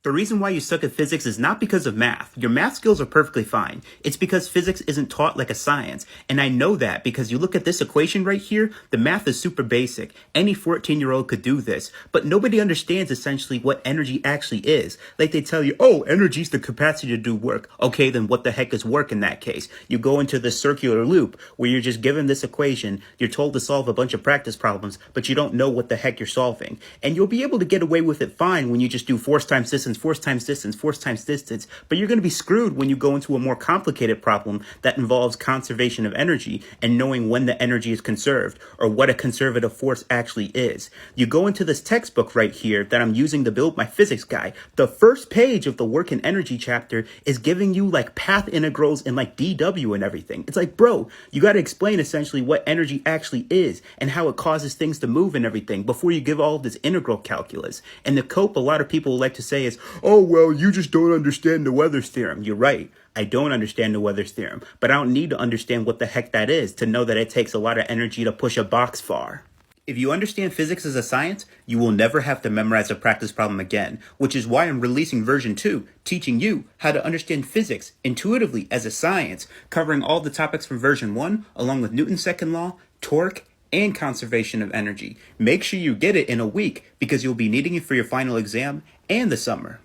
The reason why you suck at physics is not because of math. Your math skills are perfectly fine. It's because physics isn't taught like a science. And I know that because you look at this equation right here, the math is super basic. Any 14-year-old could do this. But nobody understands essentially what energy actually is. Like they tell you, oh, energy is the capacity to do work. Okay, then what the heck is work in that case? You go into this circular loop where you're just given this equation, you're told to solve a bunch of practice problems, but you don't know what the heck you're solving. And you'll be able to get away with it fine when you just do force times distance, force times distance, force times distance, but you're going to be screwed when you go into a more complicated problem that involves conservation of energy and knowing when the energy is conserved or what a conservative force actually is. You go into this textbook right here that I'm using to build my physics guy. The first page of the work and energy chapter is giving you like path integrals and like dW and everything. It's like, bro, you got to explain essentially what energy actually is and how it causes things to move and everything before you give all of this integral calculus. And the cope a lot of people like to say is, oh, well, you just don't understand the Weather's theorem. You're right. I don't understand the Weather's theorem, but I don't need to understand what the heck that is to know that it takes a lot of energy to push a box far. If you understand physics as a science, you will never have to memorize a practice problem again, which is why I'm releasing version 2, teaching you how to understand physics intuitively as a science, covering all the topics from version 1, along with Newton's second law, torque, and conservation of energy. Make sure you get it in a week because you'll be needing it for your final exam and the summer.